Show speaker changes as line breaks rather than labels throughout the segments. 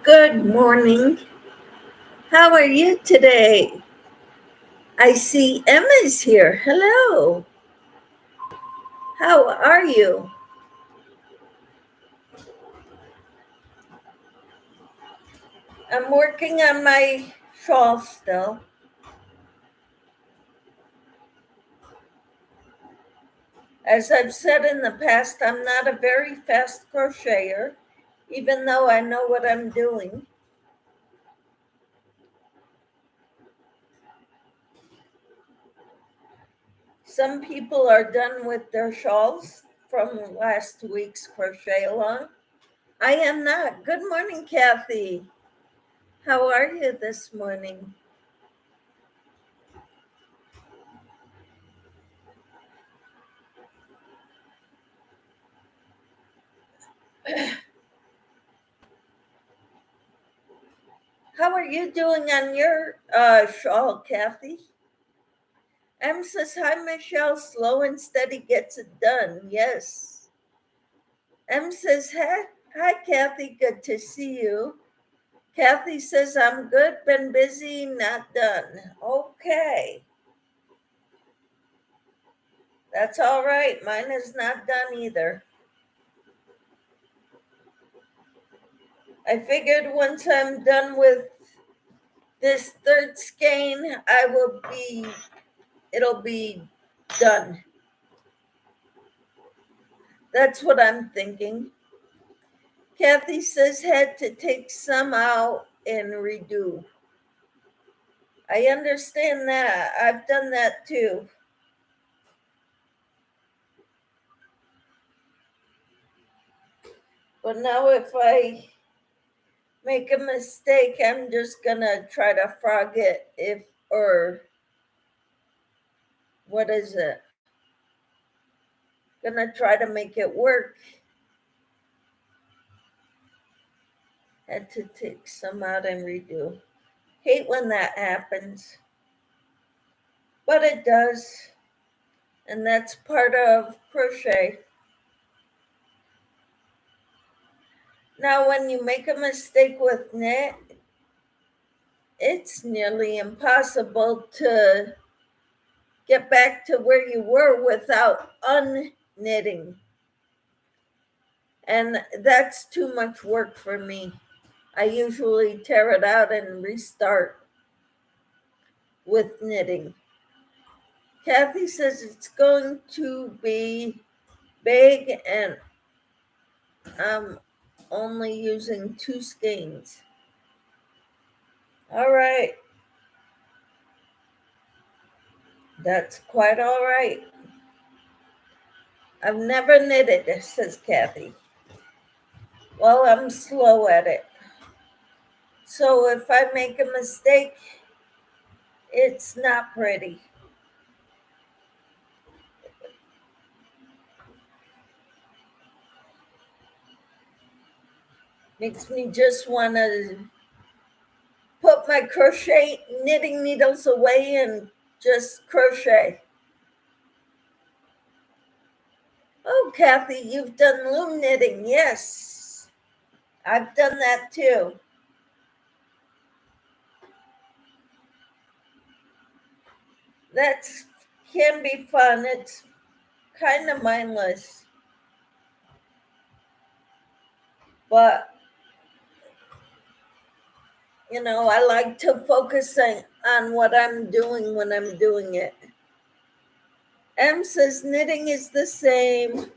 Good morning. How are you today? I see Emma's here. Hello. How are you? I'm working on my shawl still. As I've said in the past, I'm not a very fast crocheter, even though I know what I'm doing. Some people are done with their shawls from last week's crochet along. I am not. Good morning, Kathy. How are you this morning? How are you doing on your shawl, Kathy? M says, hi, Michelle. Slow and steady gets it done. Yes. M says, hi, Kathy. Good to see you. Kathy says, I'm good. Been busy, not done. Okay. That's all right. Mine is not done either. I figured once I'm done with this third skein, it'll be done. That's what I'm thinking. Kathy says had to take some out and redo. I understand that. I've done that too. But now if I make a mistake, I'm just gonna try to frog it or what is it? Gonna try to make it work. Had to take some out and redo. Hate when that happens. But it does. And that's part of crochet. Now, when you make a mistake with knit, it's nearly impossible to get back to where you were without unknitting. And that's too much work for me. I usually tear it out and restart with knitting. Kathy says it's going to be big and I'm only using 2 skeins. All right. That's quite all right. I've never knitted, says Kathy. Well, I'm slow at it. So if I make a mistake, it's not pretty. Makes me just want to put my crochet knitting needles away and just crochet. Oh, Kathy, you've done loom knitting. Yes, I've done that too. That can be fun. It's kind of mindless. But, I like to focus on what I'm doing when I'm doing it. M says knitting is the same.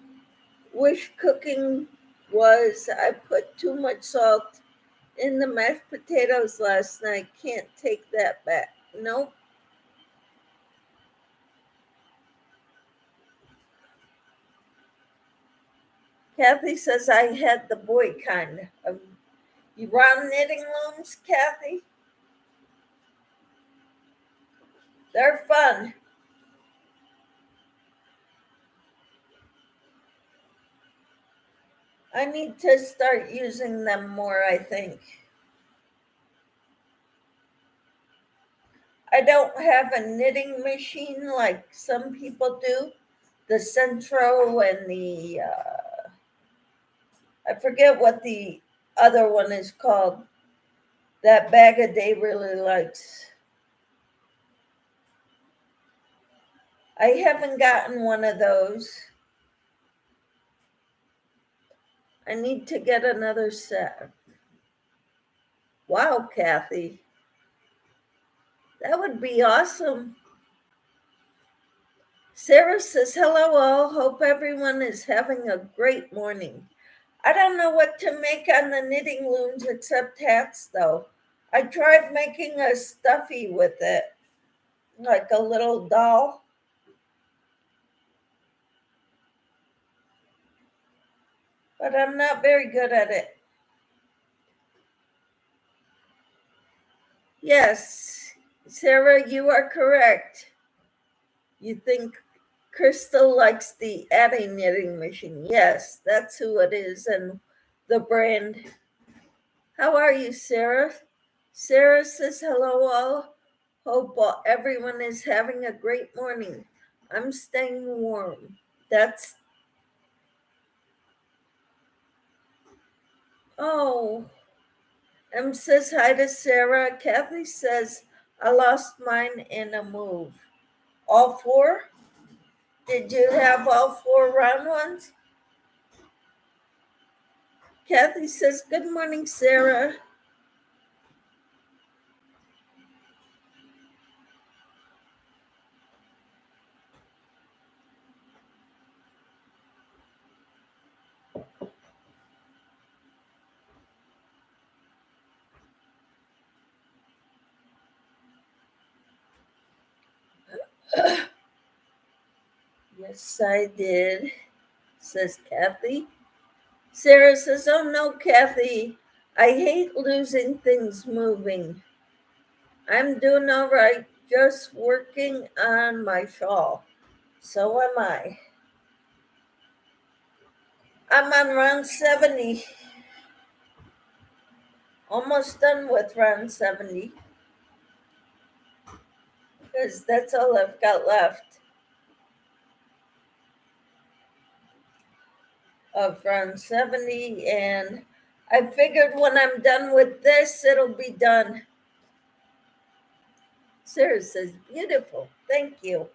Wish cooking was. I put too much salt in the mashed potatoes last night. Can't take that back. Nope. Kathy says I had the boy kind of. You round knitting looms, Kathy? They're fun. I need to start using them more, I think. I don't have a knitting machine like some people do. The Centro and I forget what the other one is called. that Bag a Day really likes. I haven't gotten one of those. I need to get another set. Wow, Kathy. That would be awesome. Sarah says, hello all. Hope everyone is having a great morning. I don't know what to make on the knitting looms except hats, though. I tried making a stuffy with it, like a little doll. But I'm not very good at it. Yes, Sarah, you are correct. You think Crystal likes the Addy knitting machine. Yes, that's who it is, and the brand. How are you, Sarah? Sarah says, hello all. Hope everyone is having a great morning. I'm staying warm. That's, oh, says hi to Sarah. Kathy says, I lost mine in a move. All four? Did you have all four round ones? Kathy says, good morning, Sarah. Yes, I did, says Kathy. Sarah says, oh no, Kathy, I hate losing things moving. I'm doing all right, just working on my shawl. So am I. I'm on round 70. Almost done with round 70. Because that's all I've got left of round 70. And I figured when I'm done with this, it'll be done. Sarah says, beautiful. Thank you.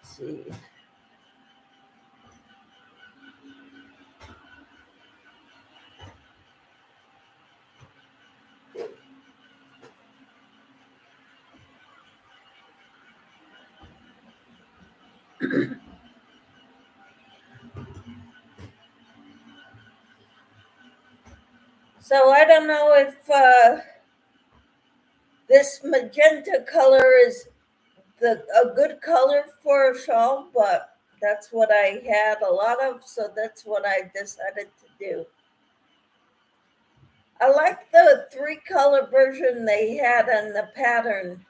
Let's see. So I don't know if this magenta color is a good color for a shawl, but that's what I had a lot of, so that's what I decided to do. I like the 3-color version they had on the pattern,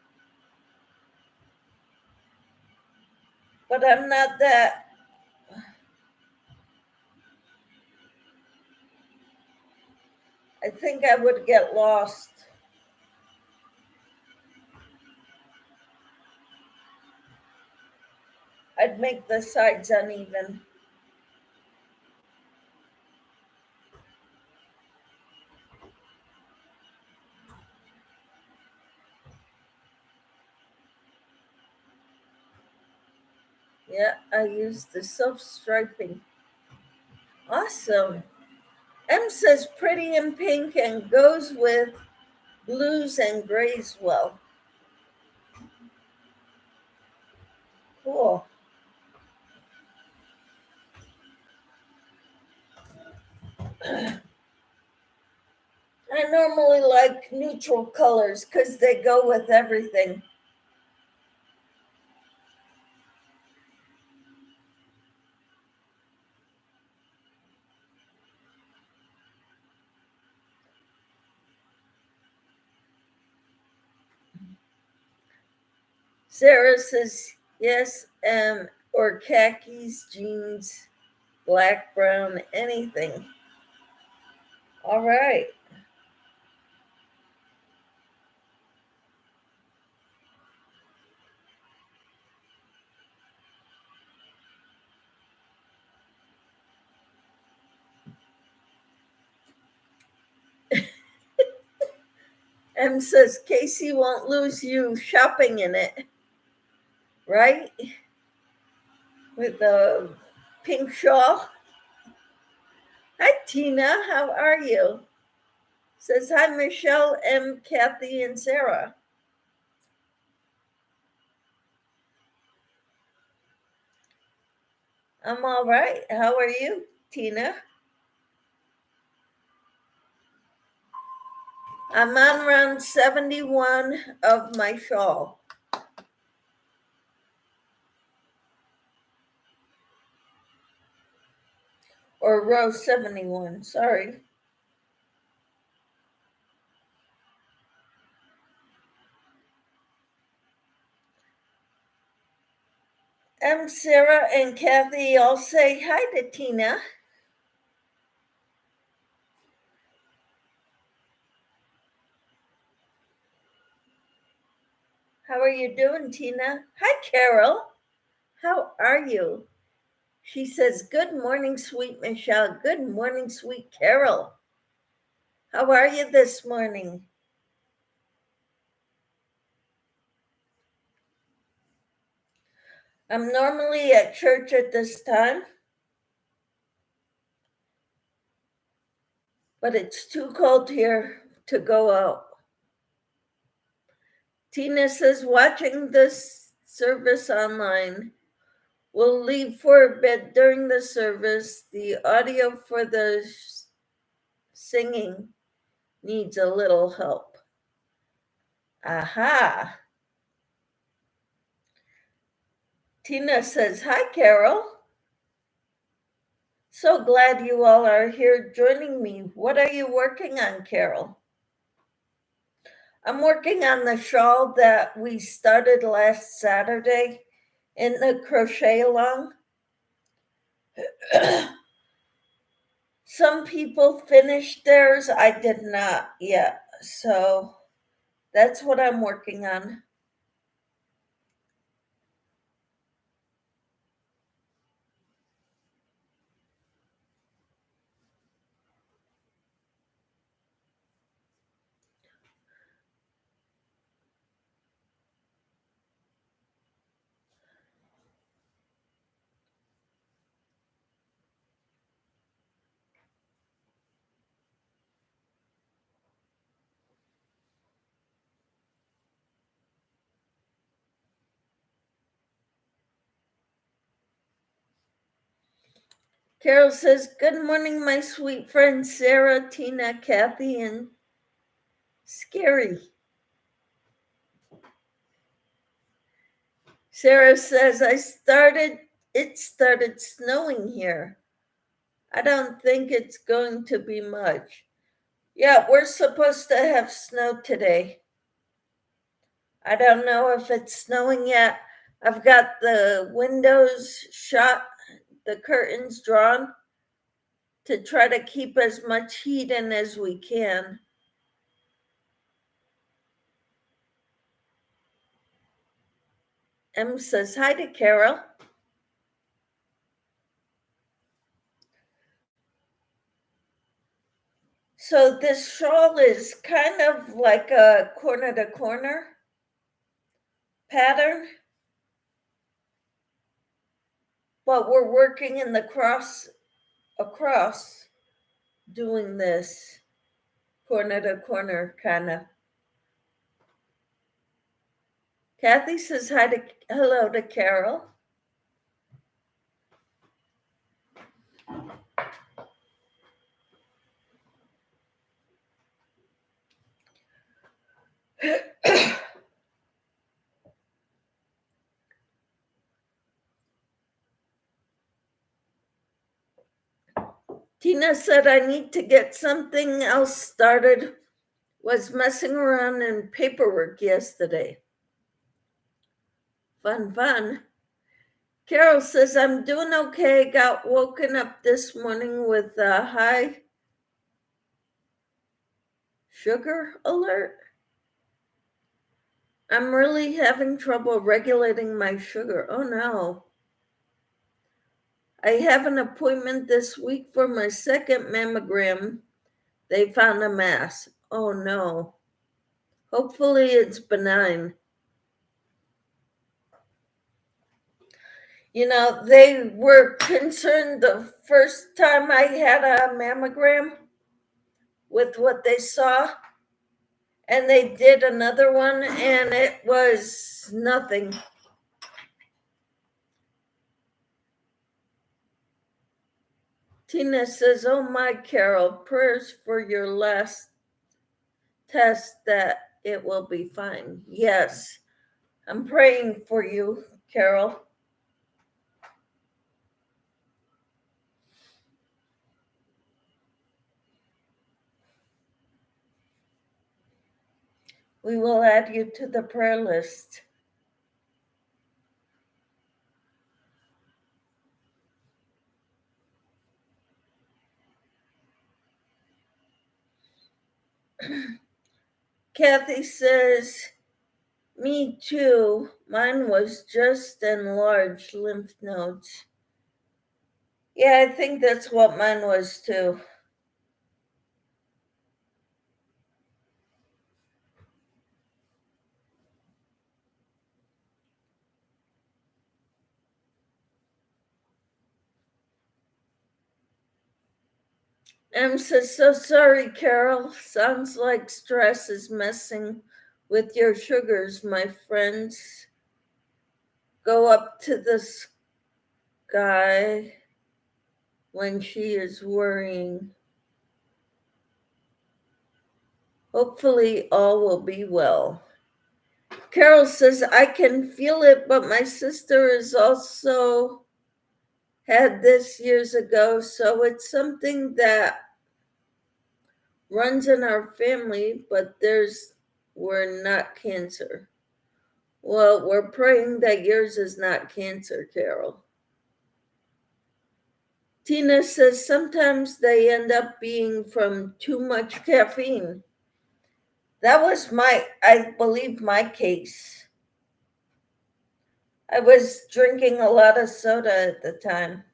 but I'm not that. I think I would get lost. I'd make the sides uneven. Yeah, I used the self-striping. Awesome. M says pretty in pink and goes with blues and grays well. Cool. I normally like neutral colors because they go with everything. Sarah says yes, or khakis, jeans, black, brown, anything. All right. M says Casey won't lose you shopping in it, right? With the pink shawl. Hi, Tina. How are you? Says hi, Michelle, M, Kathy, and Sarah. I'm all right. How are you, Tina? I'm on round 71 of my shawl. Or row 71, sorry. Sarah and Kathy all say hi to Tina. How are you doing, Tina? Hi, Carol. How are you? She says, good morning, sweet Michelle. Good morning, sweet Carol. How are you this morning? I'm normally at church at this time, but it's too cold here to go out. Tina says, watching this service online. We'll leave for a bit during the service. The audio for the singing needs a little help. Aha. Tina says, hi, Carol. So glad you all are here joining me. What are you working on, Carol? I'm working on the shawl that we started last Saturday in the crochet along. Some people finished theirs. I did not yet. So that's what I'm working on. Carol says, good morning, my sweet friends Sarah, Tina, Kathy, and Scary. Sarah says, it started snowing here. I don't think it's going to be much. Yeah, we're supposed to have snow today. I don't know if it's snowing yet. I've got the windows shut, the curtains drawn to try to keep as much heat in as we can. M says hi to Carol. So this shawl is kind of like a corner to corner pattern, but we're working in the across doing this corner to corner kind of. Kathy says hello to Carol. Tina said I need to get something else started. Was messing around in paperwork yesterday. Fun, fun. Carol says, I'm doing okay. Got woken up this morning with a high sugar alert. I'm really having trouble regulating my sugar. Oh no. I have an appointment this week for my second mammogram. They found a mass. Oh no. Hopefully it's benign. You know, they were concerned the first time I had a mammogram with what they saw, and they did another one, and it was nothing. Tina says, oh my, Carol, prayers for your last test that it will be fine. Yes, I'm praying for you, Carol. We will add you to the prayer list. Kathy says, me too. Mine was just enlarged lymph nodes. Yeah, I think that's what mine was too. I'm so sorry, Carol. Sounds like stress is messing with your sugars, my friends. Go up to the sky when she is worrying. Hopefully, all will be well. Carol says, I can feel it, but my sister is also had this years ago, so it's something that runs in our family, but we're not cancer. Well, we're praying that yours is not cancer, Carol. Tina says sometimes they end up being from too much caffeine. That was I believe, my case. I was drinking a lot of soda at the time.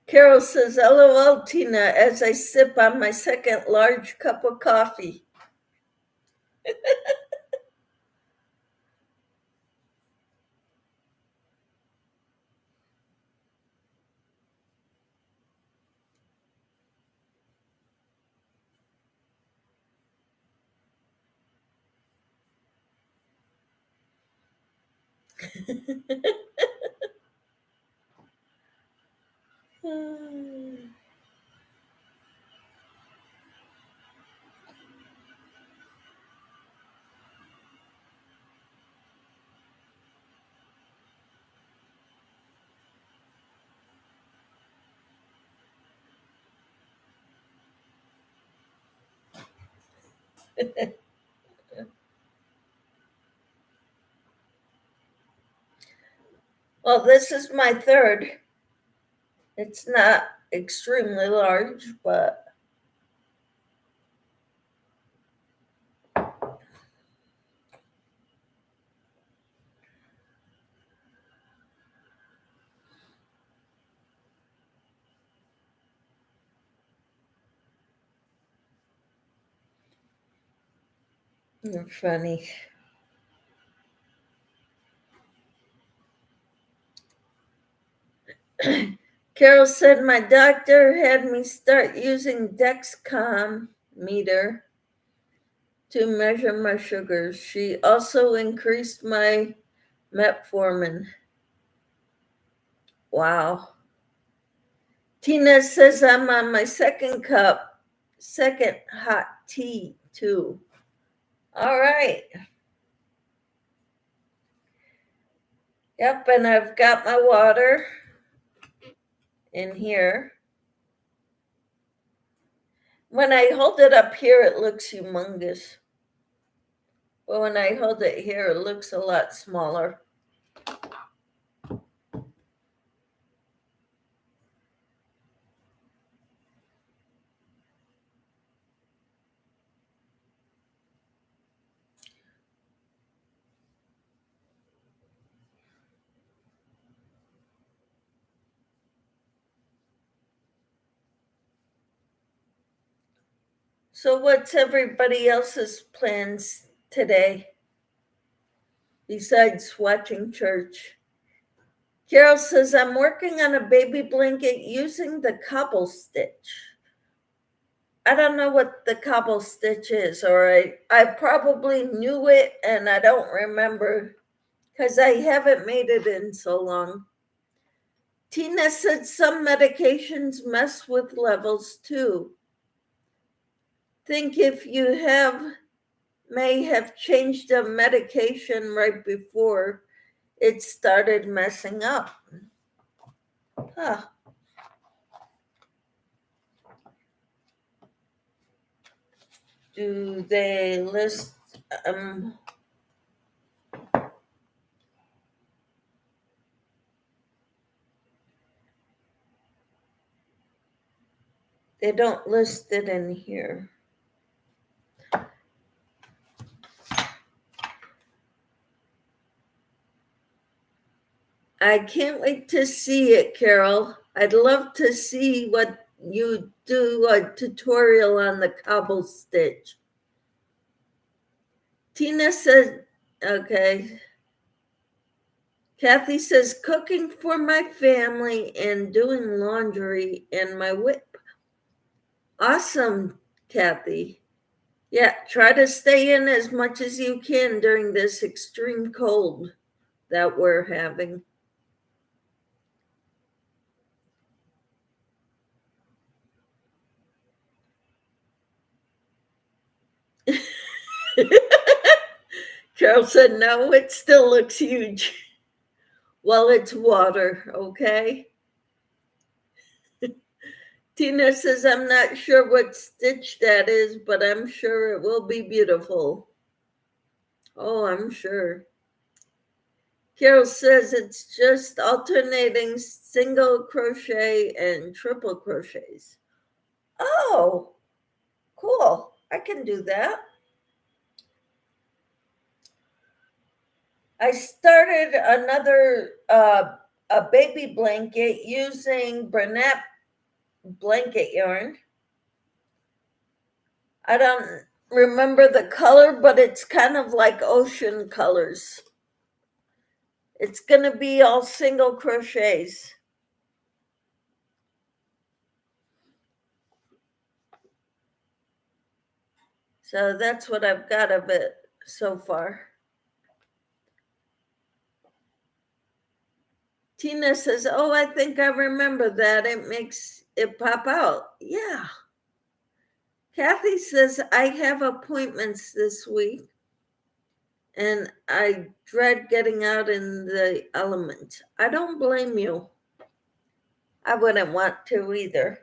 Carol says, LOL, Tina, as I sip on my second large cup of coffee. Well, this is my third. It's not extremely large, but you're funny. Carol said my doctor had me start using Dexcom meter to measure my sugars. She also increased my metformin. Wow. Tina says I'm on my second hot tea, too. All right. Yep, and I've got my water in here. When I hold it up here, it looks humongous. But when I hold it here, it looks a lot smaller. So what's everybody else's plans today besides watching church? Carol says, I'm working on a baby blanket using the cobble stitch. I don't know what the cobble stitch is, or I probably knew it and I don't remember because I haven't made it in so long. Tina said some medications mess with levels too. Think if you may have changed a medication right before it started messing up. Huh. Do they list they don't list it in here. I can't wait to see it, Carol. I'd love to see what you do a tutorial on the cobble stitch. Tina said, okay. Kathy says, cooking for my family and doing laundry and my whip. Awesome, Kathy. Yeah, try to stay in as much as you can during this extreme cold that we're having. Carol said, no, it still looks huge. Well, it's water, okay? Tina says, I'm not sure what stitch that is, but I'm sure it will be beautiful. Oh, I'm sure. Carol says it's just alternating single crochet and triple crochets. Oh, cool. I can do that. I started another a baby blanket using Bernat blanket yarn. I don't remember the color, but it's kind of like ocean colors. It's going to be all single crochets. So that's what I've got of it so far. Tina says, oh, I think I remember that. It makes it pop out. Yeah. Kathy says, I have appointments this week and I dread getting out in the element. I don't blame you. I wouldn't want to either.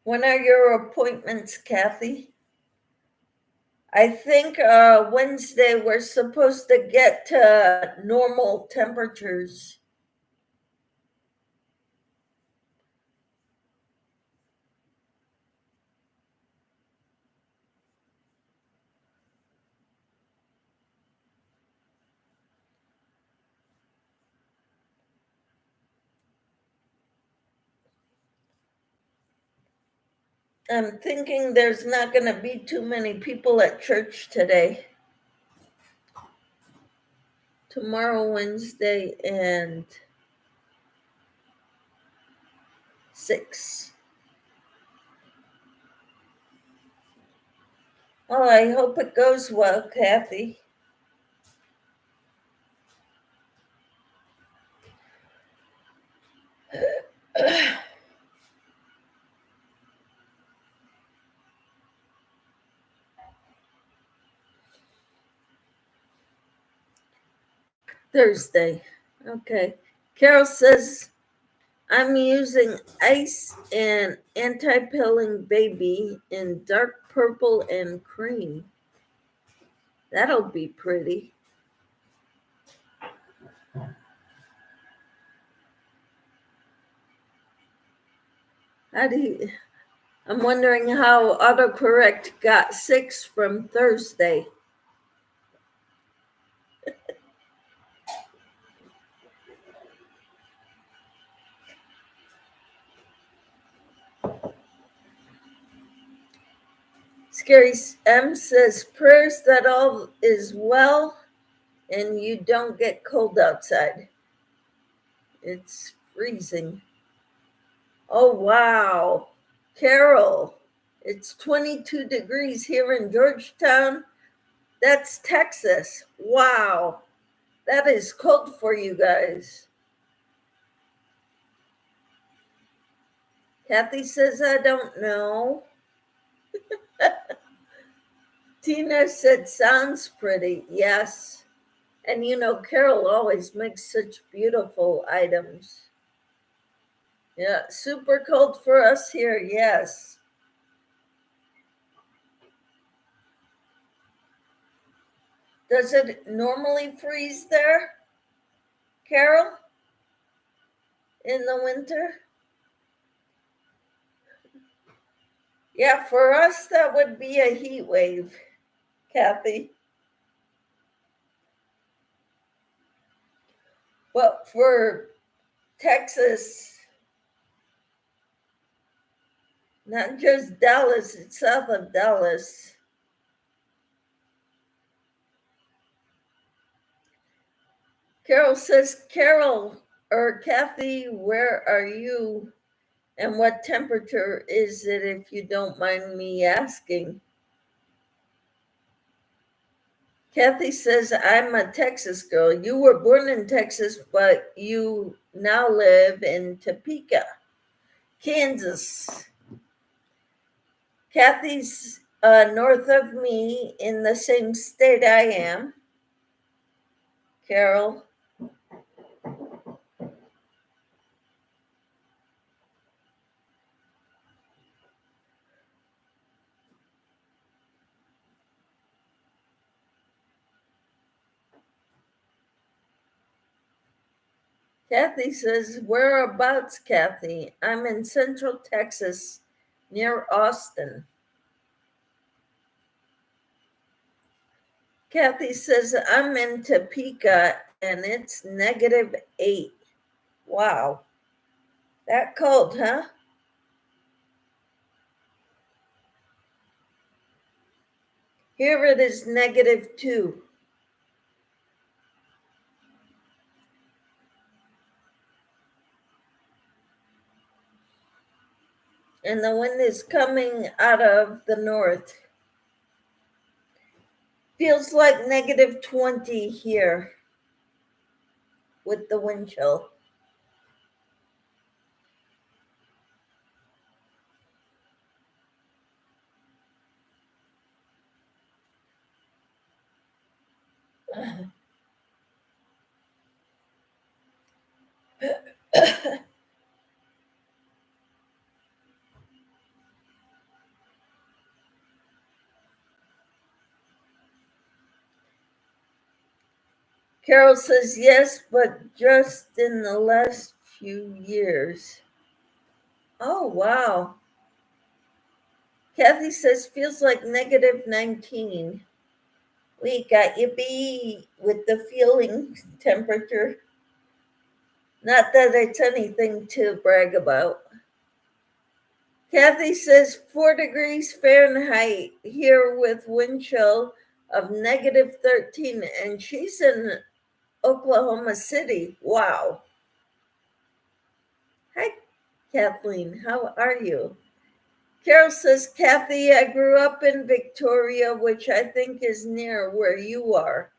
When are your appointments, Kathy? I think Wednesday we're supposed to get to normal temperatures. I'm thinking there's not going to be too many people at church today. Tomorrow, Wednesday, and 6. Well, I hope it goes well, Kathy. Thursday. Okay. Carol says, I'm using ice and anti-pilling baby in dark purple and cream. That'll be pretty. How do you, I'm wondering how autocorrect got 6 from Thursday. Scary M says, prayers that all is well and you don't get cold outside. It's freezing. Oh, wow. Carol, it's 22 degrees here in Georgetown. That's Texas. Wow. That is cold for you guys. Kathy says, I don't know. Tina said, sounds pretty. Yes. And you know, Carol always makes such beautiful items. Yeah, super cold for us here. Yes. Does it normally freeze there, Carol, in the winter? Yeah, for us, that would be a heat wave, Kathy. But for Texas, not just Dallas, it's south of Dallas. Carol says, Carol or Kathy, where are you? And what temperature is it, if you don't mind me asking? Kathy says, I'm a Texas girl. You were born in Texas, but you now live in Topeka, Kansas. Kathy's north of me in the same state I am. Carol. Kathy says, whereabouts, Kathy? I'm in Central Texas near Austin. Kathy says, I'm in Topeka and it's -8. Wow. That cold, huh? Here it is -2. And the wind is coming out of the north. Feels like -20 here with the wind chill. Carol says, yes, but just in the last few years. Oh, wow. Kathy says, feels like -19. We got you beat with the feeling temperature. Not that it's anything to brag about. Kathy says 4 degrees Fahrenheit here with wind chill of -13, and she's in Oklahoma City. Wow. Hi, Kathleen. How are you? Carol says, Kathy, I grew up in Victoria, which I think is near where you are.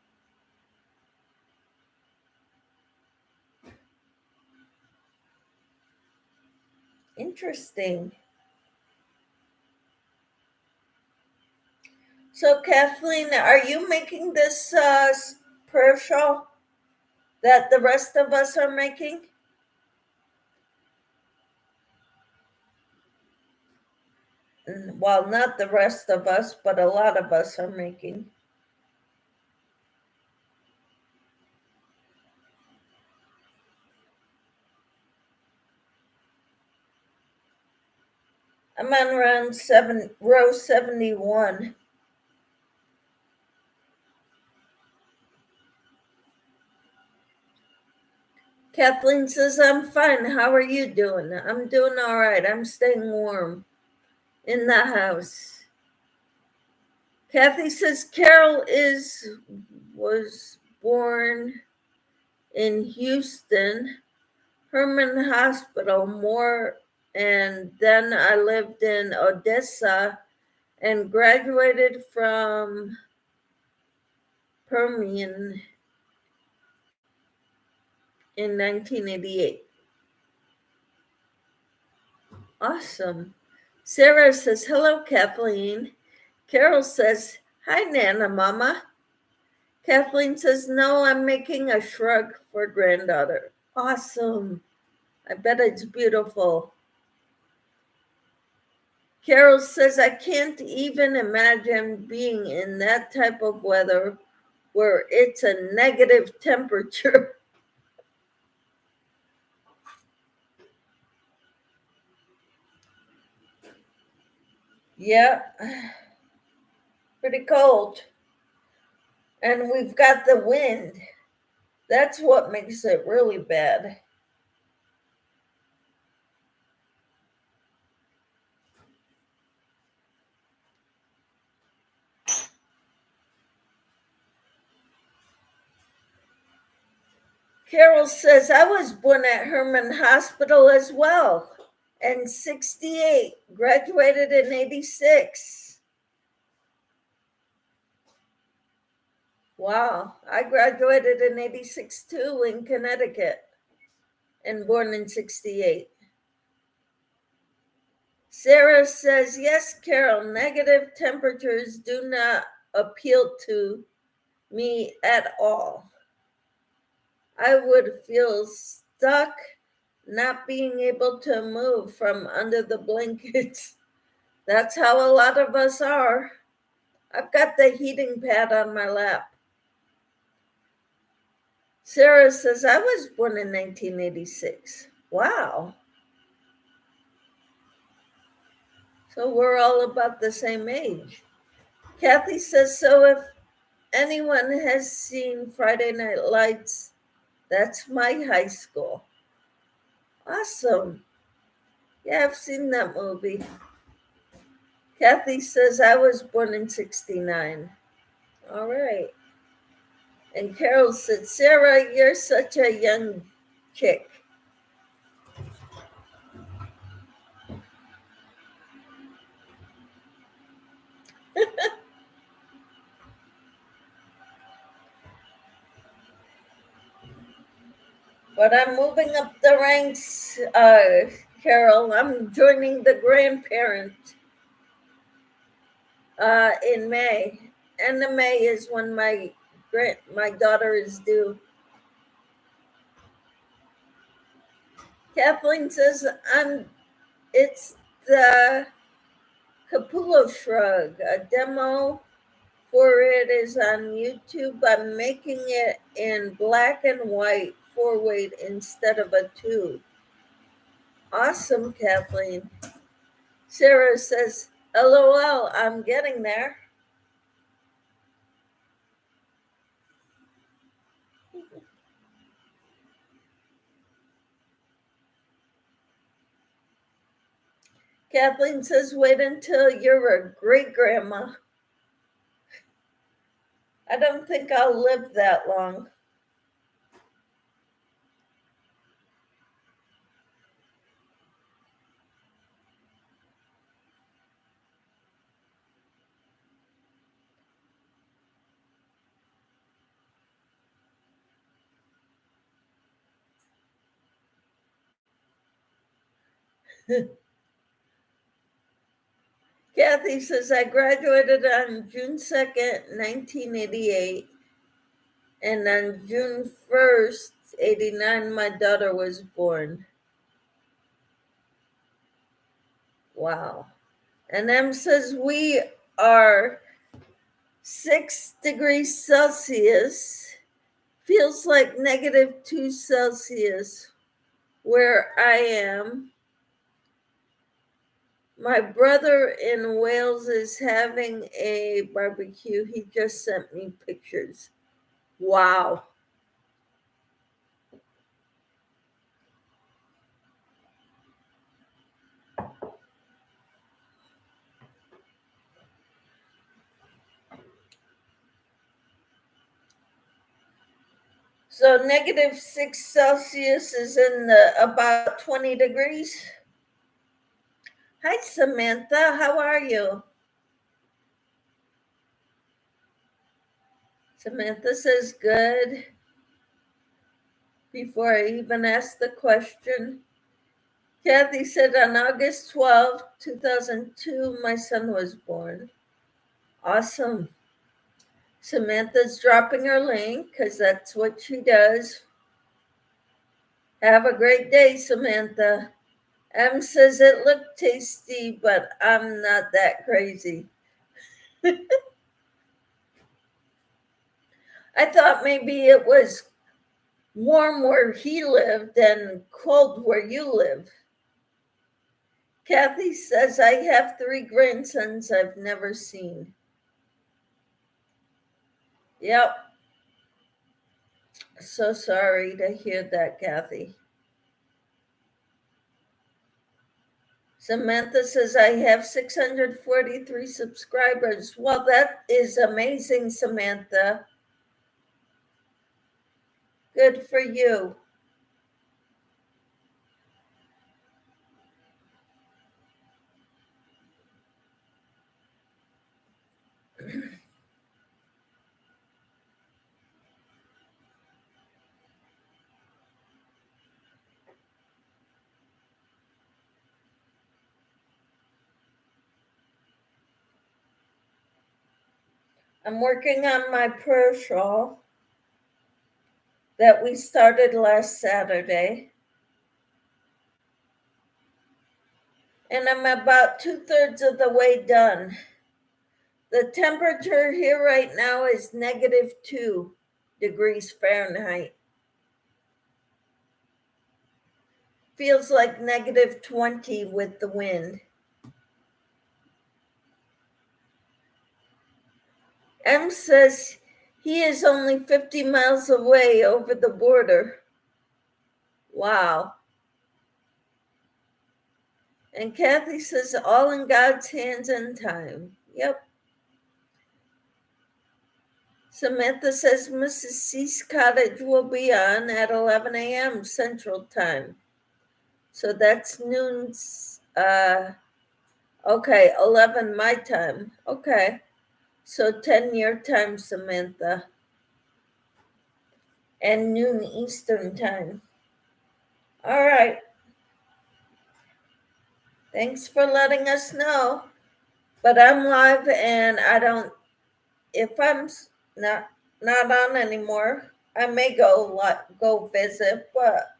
Interesting. So, Kathleen, are you making this prayer shawl? that the rest of us are making? Well, not the rest of us, but a lot of us are making. I'm on row 71. Kathleen says, I'm fine. How are you doing? I'm doing all right. I'm staying warm in the house. Kathy says Carol was born in Houston, Herman Hospital, and then I lived in Odessa and graduated from Permian in 1988. Awesome. Sarah says, hello, Kathleen. Carol says, hi, Nana Mama. Kathleen says, no, I'm making a shrug for granddaughter. Awesome. I bet it's beautiful. Carol says, I can't even imagine being in that type of weather where it's a negative temperature. Yeah, pretty cold. And we've got the wind. That's what makes it really bad. Carol says, I was born at Herman Hospital as well. And 68, graduated in 86. Wow, I graduated in 86 too in Connecticut and born in 68. Sarah says, yes, Carol, negative temperatures do not appeal to me at all. I would feel stuck not being able to move from under the blankets. That's how a lot of us are. I've got the heating pad on my lap. Sarah says, I was born in 1986. Wow. So we're all about the same age. Kathy says, so if anyone has seen Friday Night Lights, that's my high school. Awesome. Yeah, I've seen that movie. Kathy says, I was born in 69. All right. And Carol said, Sarah, you're such a young chick. But I'm moving up the ranks, Carol. I'm joining the grandparent in May. End of May is when my daughter is due. Kathleen says, it's the Capullo Shrug. A demo for it is on YouTube. I'm making it in black and white 4-weight instead of a 2. Awesome, Kathleen. Sarah says, LOL, I'm getting there. Kathleen says, wait until you're a great grandma. I don't think I'll live that long. Kathy says, I graduated on June 2nd, 1988. And on June 1st, 89, my daughter was born. Wow. And M says we are 6 degrees Celsius. Feels like -2 Celsius where I am. My brother in Wales is having a barbecue. He just sent me pictures. Wow. So -6 Celsius is in the about 20 degrees. Hi, Samantha. How are you? Samantha says good. Before I even asked the question, Kathy said on August 12th, 2002, my son was born. Awesome. Samantha's dropping her link because that's what she does. Have a great day, Samantha. M says it looked tasty, but I'm not that crazy. I thought maybe it was warm where he lived and cold where you live. Kathy says I have 3 grandsons I've never seen. Yep. So sorry to hear that, Kathy. Samantha says I have 643 subscribers. Well, that is amazing, Samantha. Good for you. I'm working on my prayer shawl that we started last Saturday. And I'm about 2/3 of the way done. The temperature here right now is -2 degrees Fahrenheit. Feels like -20 with the wind. M says he is only 50 miles away over the border. Wow. And Kathy says all in God's hands and time. Yep. Samantha says Mrs. C's cottage will be on at 11 a.m. Central Time. So that's noon. Okay, 11 my time. Okay. So 10 your time, Samantha. And noon Eastern time. All right. Thanks for letting us know. But I'm live and I don't, if I'm not on anymore, I may go visit, but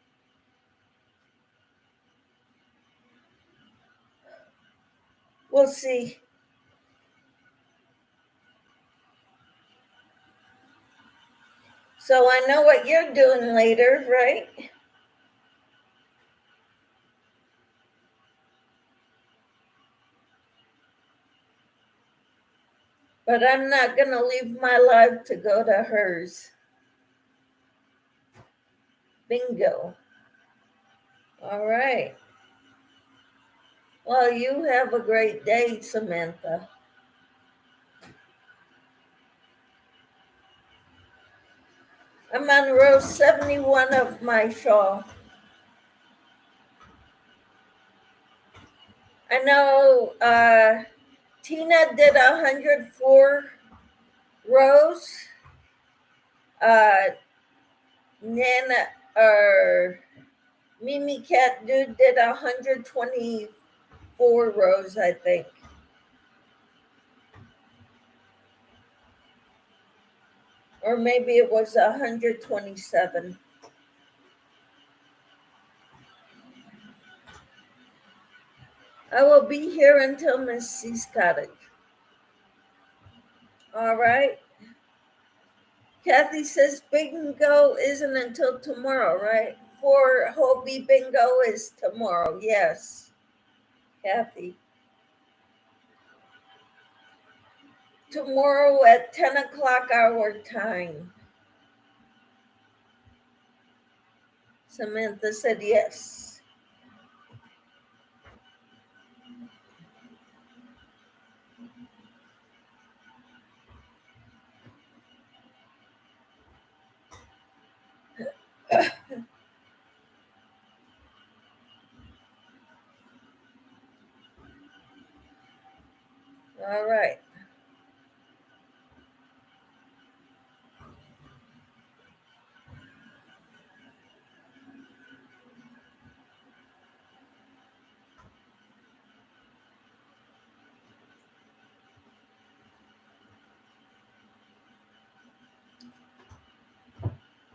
we'll see. So I know what you're doing later, right? But I'm not going to leave my life to go to hers. Bingo. All right. Well, you have a great day, Samantha. I'm on row 71 of my shawl. I know Tina did 104 rows. Nana or Mimi Cat Dude did 124 rows, I think. Or maybe it was 127. I will be here until Miss C's cottage. All right. Kathy says bingo isn't until tomorrow, right? For Hobie bingo is tomorrow. Yes, Kathy. Tomorrow at 10 o'clock our time. Samantha said yes. All right.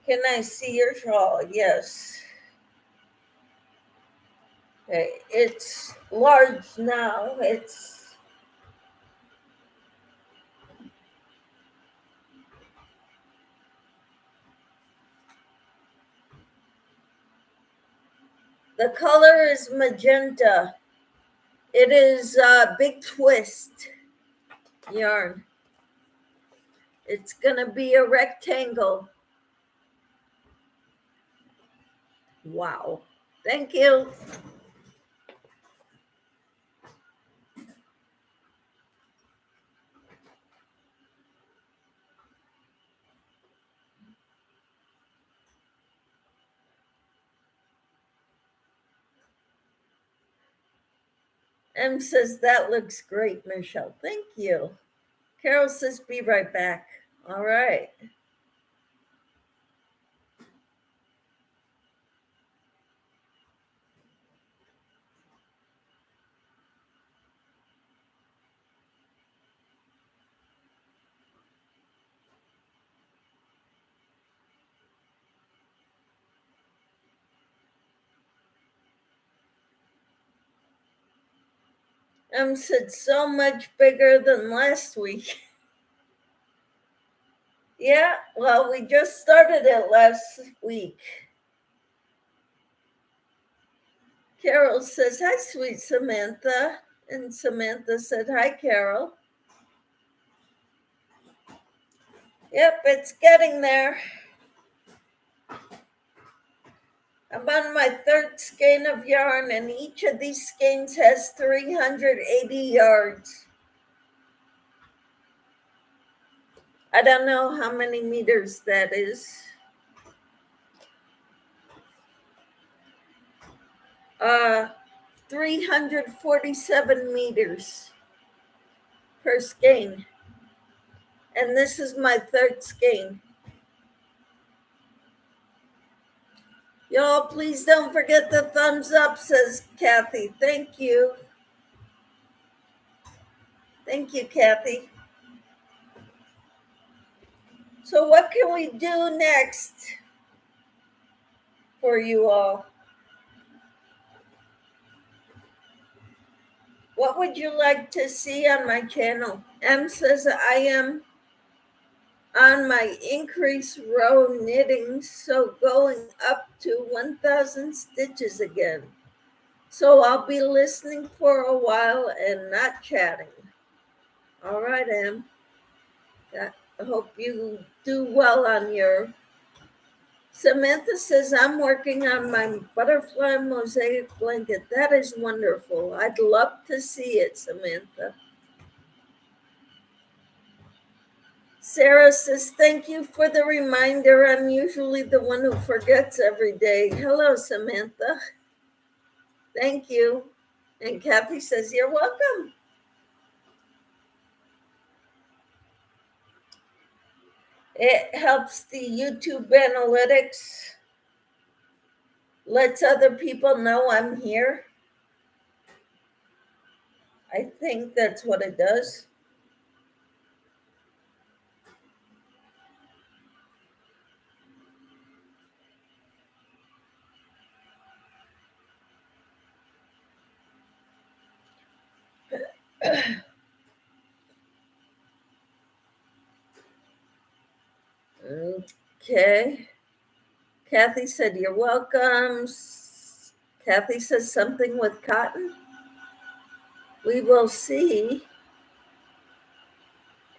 Can I see your shawl? Yes. Okay. It's large now. The color is magenta. It is big twist yarn. It's gonna be a rectangle. Wow. Thank you. M says that looks great, Michelle. Thank you. Carol says be right back. All right. M said so much bigger than last week. Yeah, well, we just started it last week. Carol says, hi, sweet Samantha. And Samantha said, hi, Carol. Yep, it's getting there. I'm on my third skein of yarn, and each of these skeins has 380 yards. I don't know how many meters that is. 347 meters per skein. And this is my third skein. Y'all, please don't forget the thumbs up, says Kathy. Thank you. Thank you, Kathy. So what can we do next for you all? What would you like to see on my channel? M says I am on my increase row knitting, so going up to 1,000 stitches again. So I'll be listening for a while and not chatting. All right, Em. I hope you do well on your... Samantha says, I'm working on my butterfly mosaic blanket. That is wonderful. I'd love to see it, Samantha. Sarah says, thank you for the reminder. I'm usually the one who forgets every day. Hello, Samantha. Thank you. And Kathy says, you're welcome. It helps the YouTube analytics, lets other people know I'm here. I think that's what it does. Okay. Kathy said, you're welcome. Kathy says something with cotton. We will see.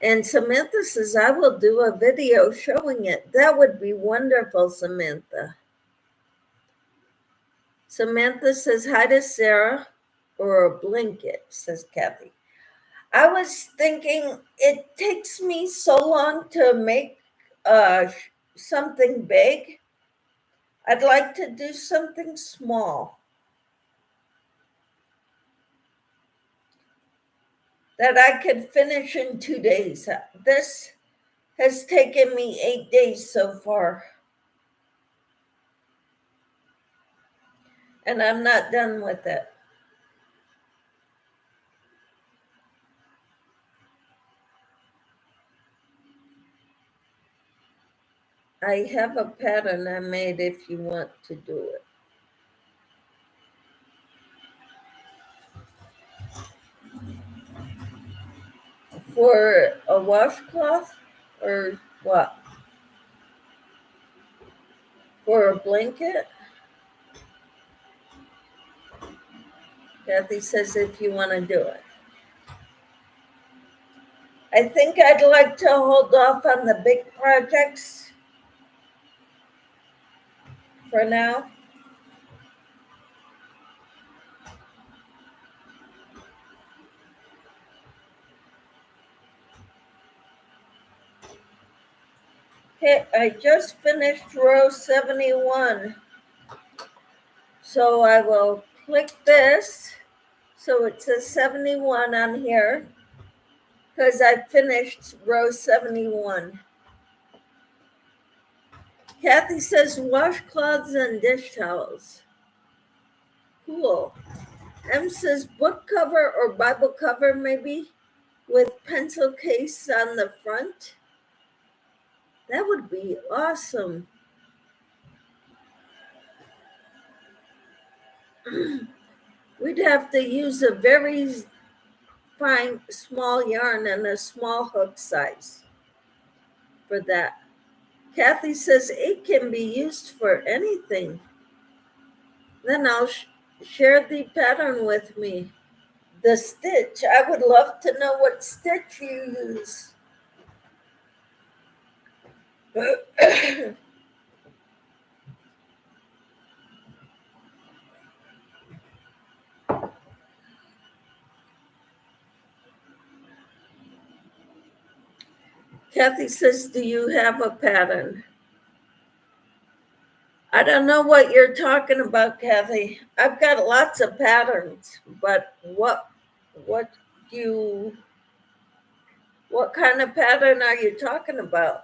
And Samantha says, I will do a video showing it. That would be wonderful, Samantha. Samantha says, hi to Sarah, or a blanket, says Kathy. I was thinking it takes me so long to make something big. I'd like to do something small that I could finish in 2 days. This has taken me 8 days so far. And I'm not done with it. I have a pattern I made if you want to do it. For a washcloth or what? For a blanket? Kathy says if you want to do it. I think I'd like to hold off on the big projects for now. Okay, I just finished row 71. So I will click this. So it says 71 on here because I finished row 71. Kathy says washcloths and dish towels. Cool. M says book cover or Bible cover maybe with pencil case on the front. That would be awesome. We'd have to use a very fine small yarn and a small hook size for that. Kathy says it can be used for anything. Then I'll share the pattern with me. The stitch, I would love to know what stitch you use. Kathy says, do you have a pattern? I don't know what you're talking about, Kathy. I've got lots of patterns, but what kind of pattern are you talking about?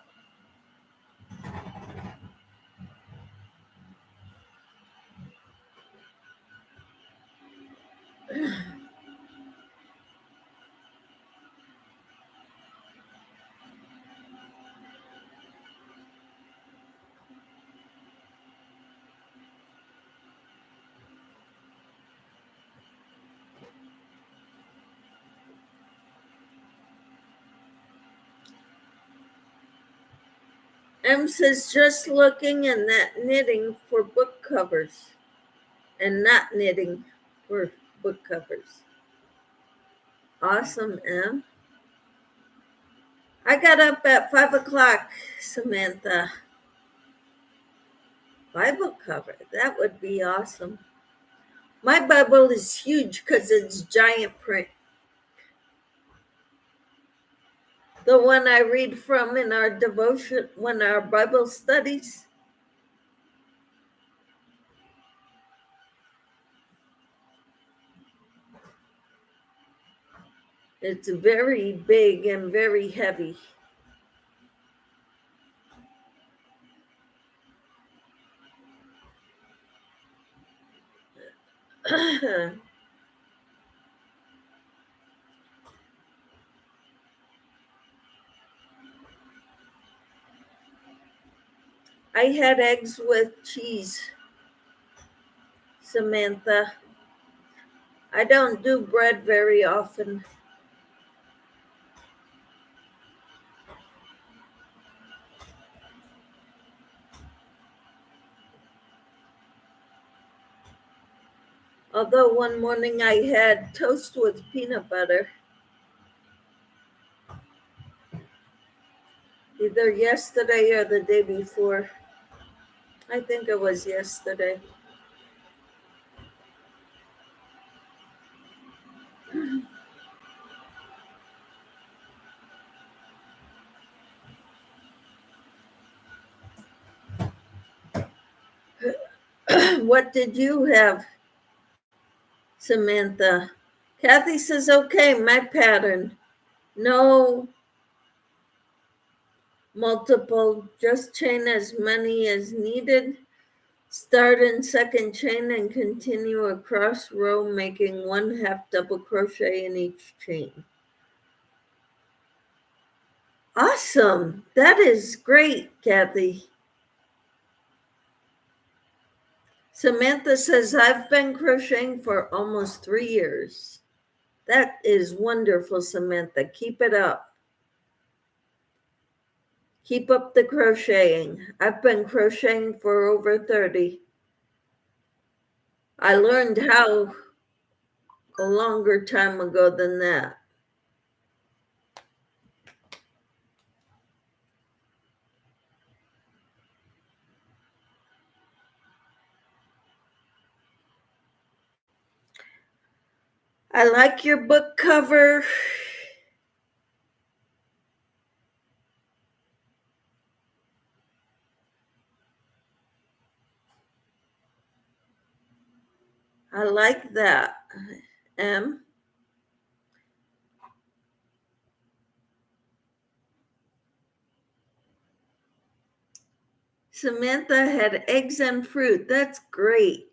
M says just looking and that knitting for book covers and not knitting for book covers. Awesome, M. I got up at 5 o'clock, Samantha. Bible cover, that would be awesome. My Bible is huge because it's giant print. The one I read from in our devotion, when our Bible studies. It's very big and very heavy. I had eggs with cheese, Samantha. I don't do bread very often. Although one morning I had toast with peanut butter, either yesterday or the day before. I think it was yesterday. What did you have, Samantha? Kathy says, okay, my pattern. No multiple, just chain as many as needed. Start in second chain and continue across row, making 1/2 double crochet in each chain. Awesome. That is great, Kathy. Samantha says, I've been crocheting for almost 3 years. That is wonderful, Samantha. Keep it up. Keep up the crocheting. I've been crocheting for over 30. I learned how a longer time ago than that. I like your book cover. I like that, Em. Samantha had eggs and fruit. That's great.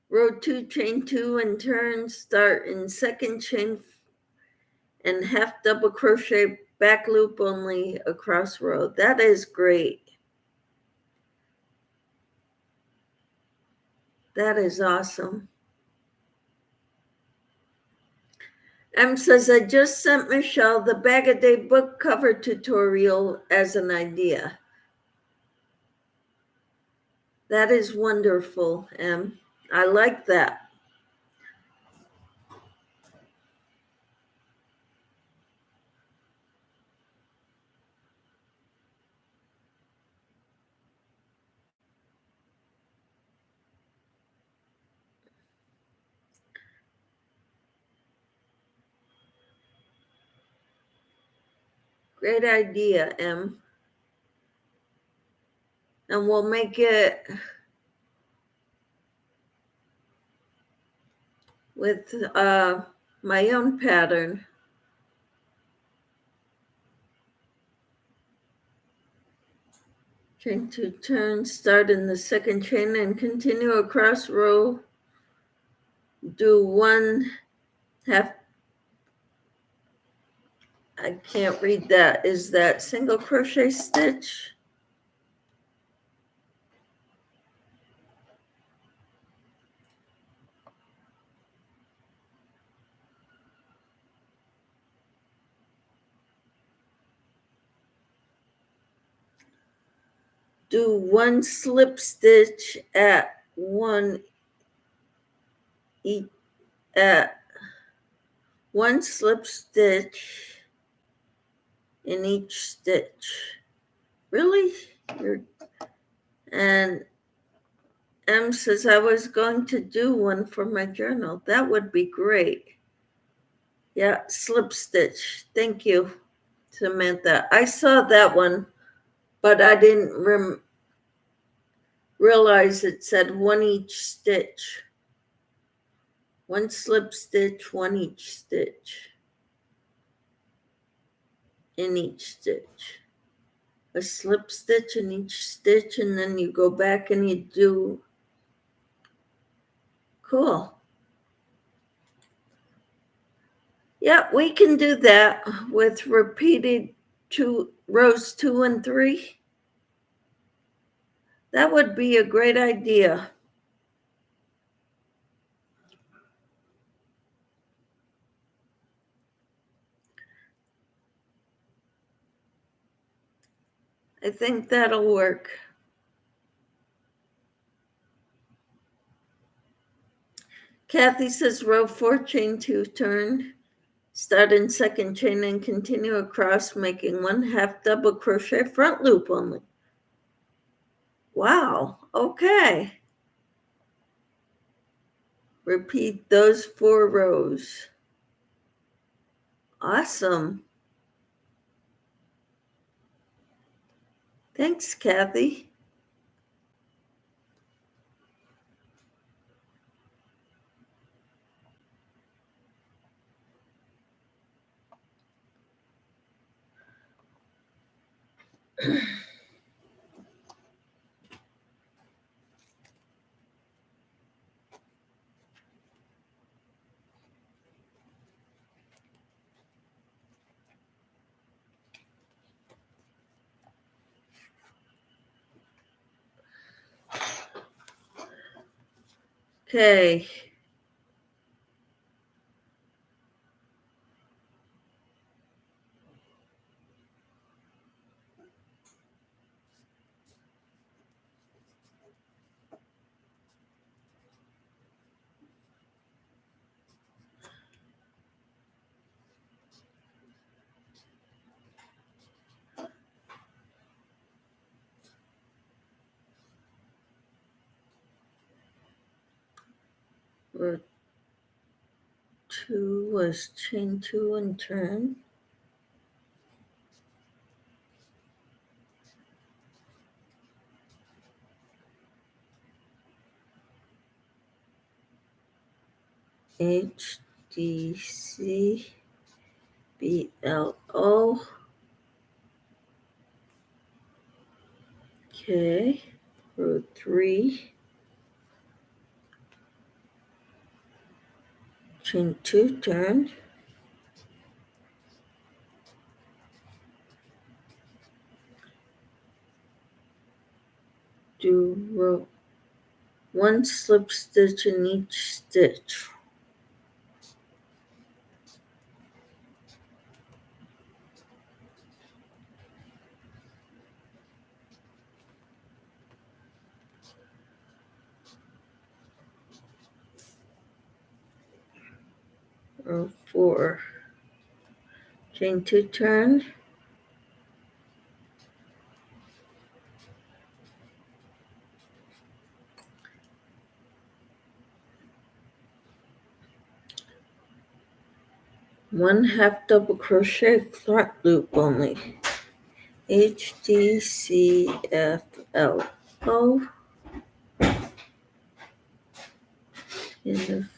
Row 2, chain 2, and turn. Start in second chain and 1/2 double crochet back loop only across row. That is great. That is awesome. Em says, I just sent Michelle the Bag a Day book cover tutorial as an idea. That is wonderful, Em. I like that. Great idea, Em. And we'll make it with my own pattern. Chain 2, turn, start in the second chain and continue across row. Do 1/2. I can't read that. Is that single crochet stitch? Do 1 slip stitch at one at 1 slip stitch in each stitch. Really? And Em says, I was going to do one for my journal. That would be great. Yeah, slip stitch. Thank you, Samantha. I saw that one, but I didn't realize it said 1 each stitch. 1 slip stitch, 1 each stitch in each stitch. A slip stitch in each stitch, and then you go back and you do. Cool. Yeah, we can do that with repeated rows 2 and 3. That would be a great idea. I think that'll work. Kathy says row 4, chain 2, turn, start in second chain and continue across, making 1/2 double crochet front loop only. Wow, okay. Repeat those 4 rows. Awesome. Thanks, Kathy. Okay. Row 2 was chain 2 and turn. H, D, C, B, L, O. Okay. Row 3, chain 2, turn. Do row 1 slip stitch in each stitch. Row 4, chain 2, turn. One half double crochet front loop only. H, D, C, F, L, O. In the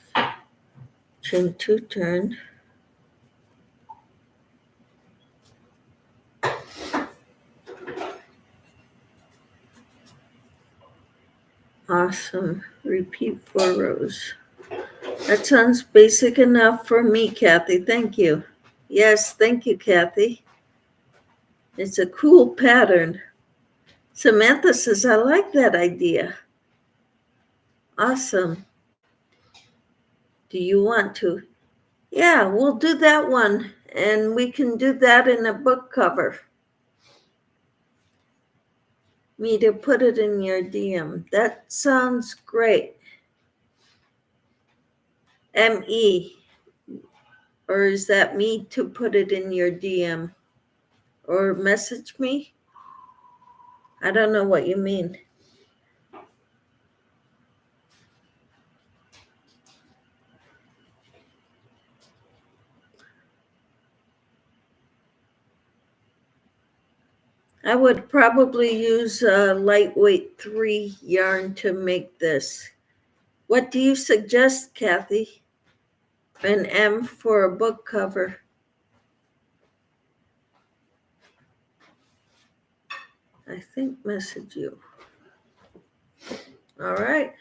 chain 2, turn. Awesome. Repeat 4 rows. That sounds basic enough for me, Kathy. Thank you. Yes, thank you, Kathy. It's a cool pattern. Samantha says, I like that idea. Awesome. Do you want to? Yeah, we'll do that one. And we can do that in a book cover. Me to put it in your DM. That sounds great. ME. Or is that me to put it in your DM? Or message me? I don't know what you mean. I would probably use a lightweight 3 yarn to make this. What do you suggest, Kathy? An M for a book cover. I think message you. All right.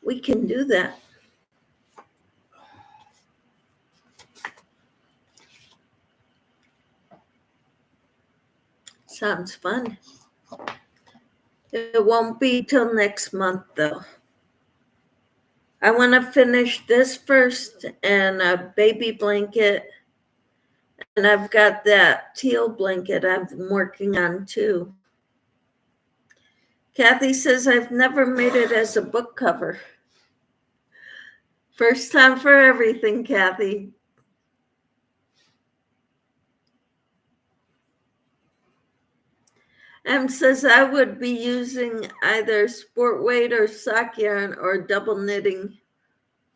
We can do that. Sounds fun. It won't be till next month, though. I want to finish this first and a baby blanket. And I've got that teal blanket I'm working on too. Kathy says I've never made it as a book cover. First time for everything, Kathy. M says I would be using either sport weight or sock yarn or double knitting.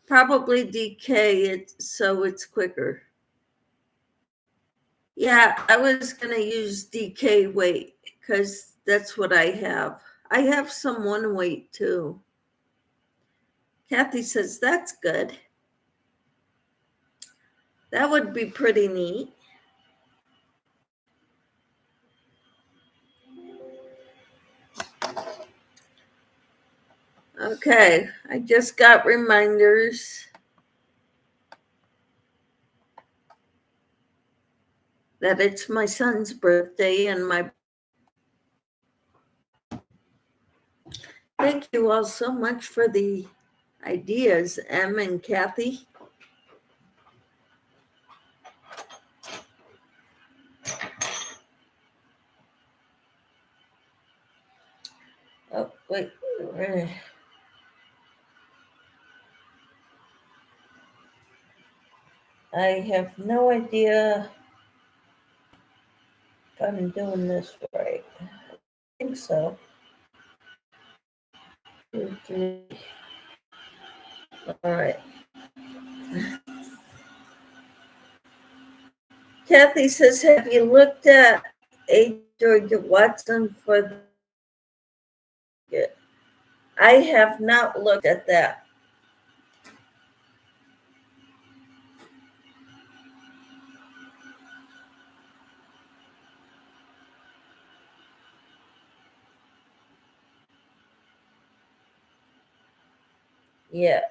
Probably DK, so it's quicker. Yeah, I was going to use DK weight because that's what I have. I have some one weight too. Kathy says that's good. That would be pretty neat. Okay, I just got reminders that it's my son's birthday and my. Thank you all so much for the ideas, Em and Kathy. Oh, wait. I have no idea if I'm doing this right. I think so. 2, 3. All right. Kathy says, have you looked at A. George Watson for the. I have not looked at that. Yeah.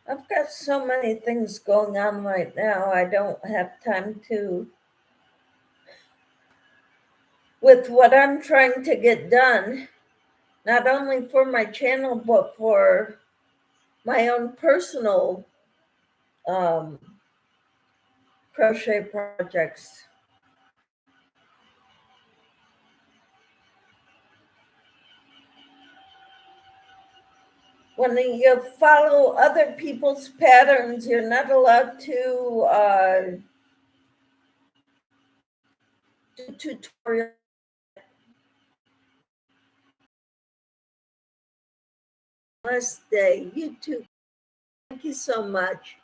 I've got so many things going on right now. I don't have time to. With what I'm trying to get done, not only for my channel, but for my own personal um, crochet projects. When you follow other people's patterns, you're not allowed to do tutorials. Last day, you too. Thank you so much.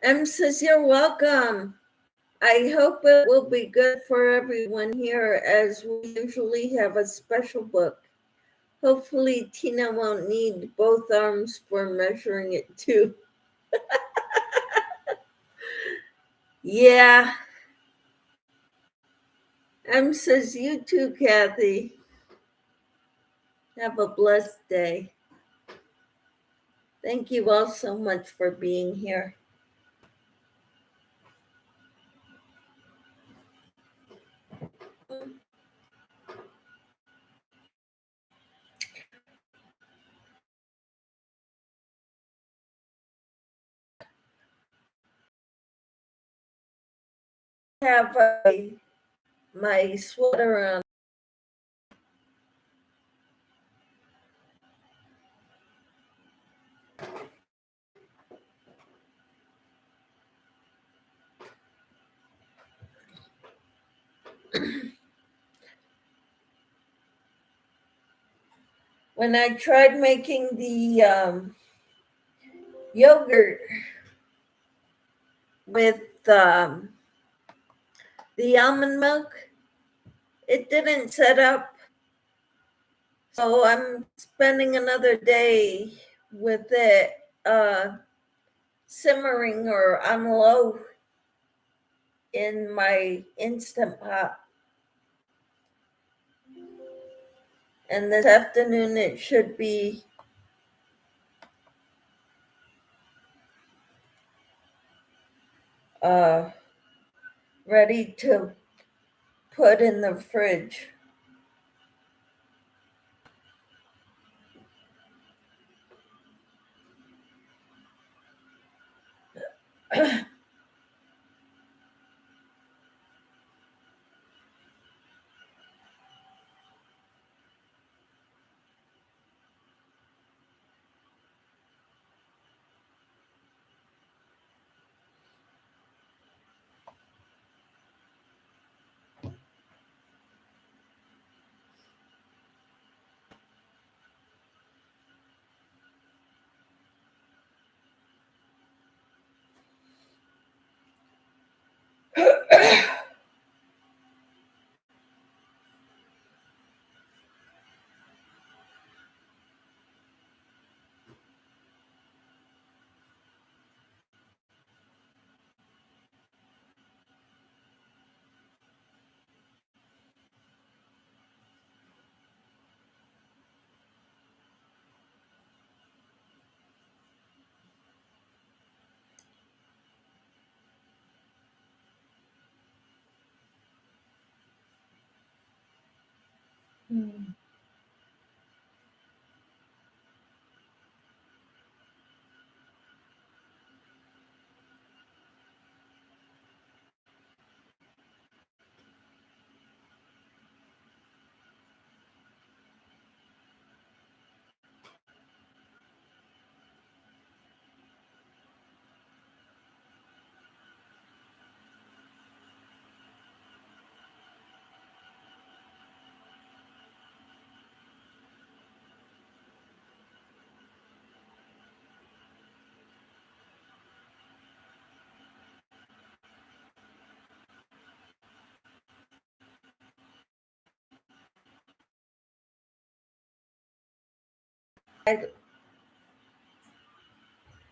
M says, you're welcome. I hope it will be good for everyone here as we usually have a special book. Hopefully Tina won't need both arms for measuring it too. Yeah. M says, you too, Kathy. Have a blessed day. Thank you all so much for being here. Have a my sweater on. When I tried making the yogurt with the almond milk, it didn't set up. So I'm spending another day with it simmering or on low in my Instant Pot. And this afternoon it should be ready to put in the fridge.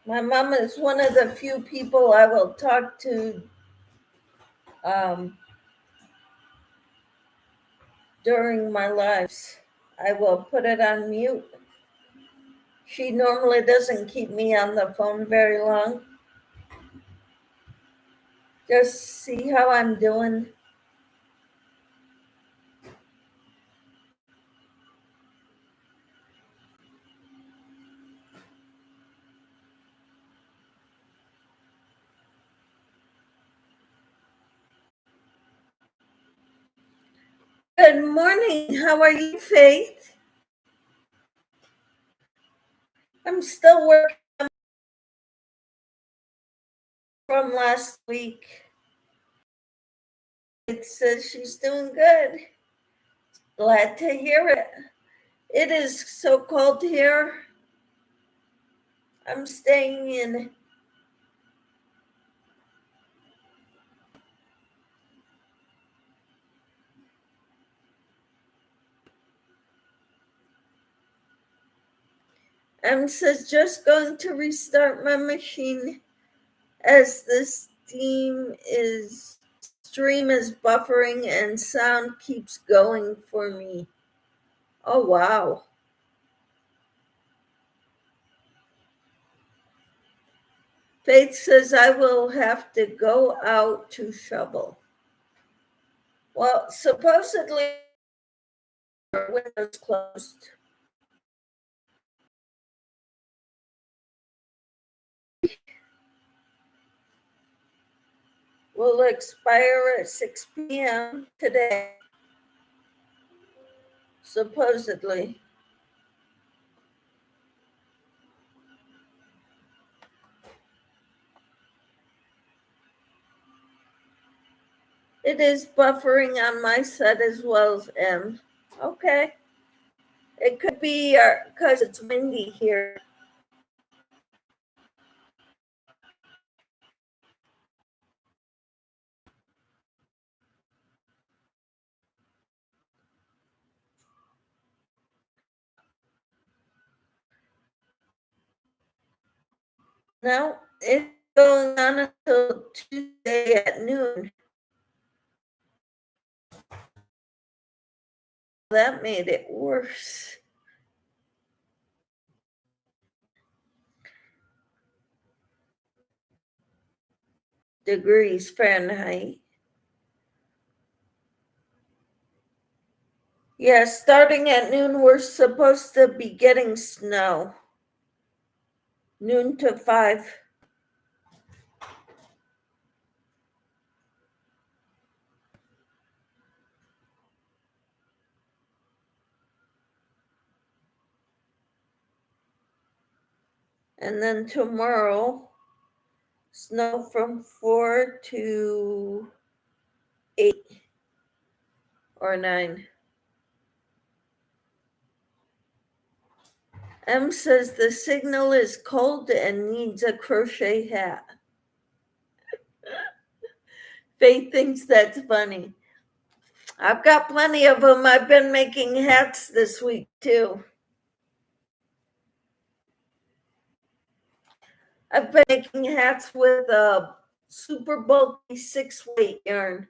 My mom is one of the few people I will talk to during my lives. I will put it on mute. She normally doesn't keep me on the phone very long. Just see how I'm doing. Good morning. How are you, Faith? I'm still working from last week. It says she's doing good. Glad to hear it. It is so cold here. I'm staying in. I'm just going to restart my machine as this stream is buffering and sound keeps going for me. Oh wow. Faith says I will have to go out to shovel. Well, supposedly windows closed. will expire at 6 p.m. today, supposedly. It is buffering on my side as well as M. Okay. It could be because it's windy here. Now it's going on until Tuesday at noon. That made it worse. Degrees Fahrenheit. Yeah, starting at noon, we're supposed to be getting snow. Noon to 5. And then tomorrow, snow from 4 to 8 or 9. M says the signal is cold and needs a crochet hat. Faith thinks that's funny. I've got plenty of them. I've been making hats this week too. I've been making hats with a super bulky 6-weight yarn.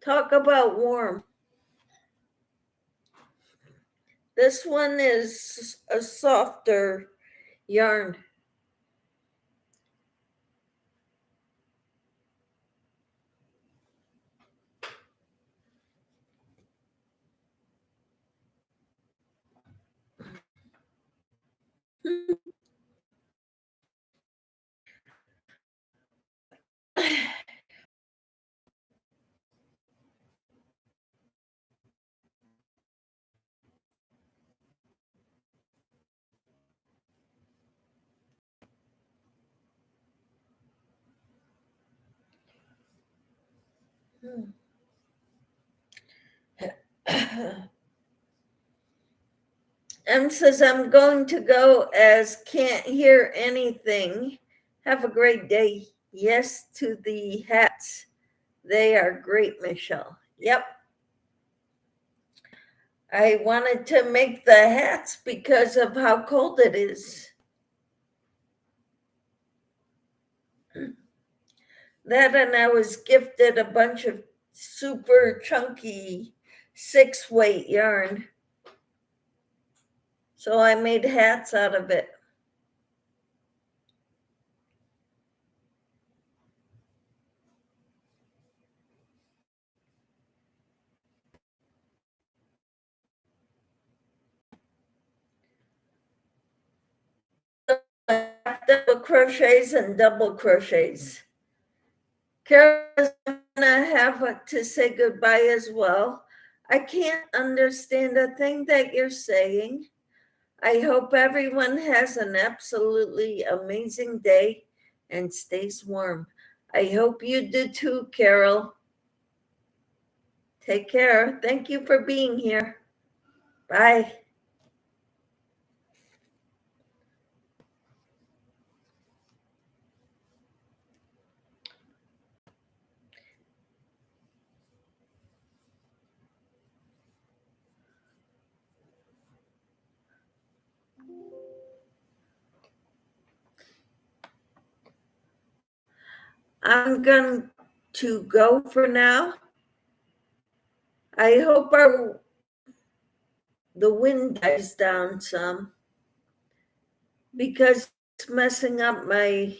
Talk about warm. This one is a softer yarn. M says, I'm going to go as can't hear anything. Have a great day. Yes to the hats. They are great, Michelle. Yep. I wanted to make the hats because of how cold it is. That, and I was gifted a bunch of super chunky 6-weight yarn. So I made hats out of it. Double crochets and double crochets. Carol's gonna have to say goodbye as well. I can't understand a thing that you're saying. I hope everyone has an absolutely amazing day and stays warm. I hope you do too, Carol. Take care. Thank you for being here. Bye. I'm going to go for now. I hope the wind dies down some because it's messing up my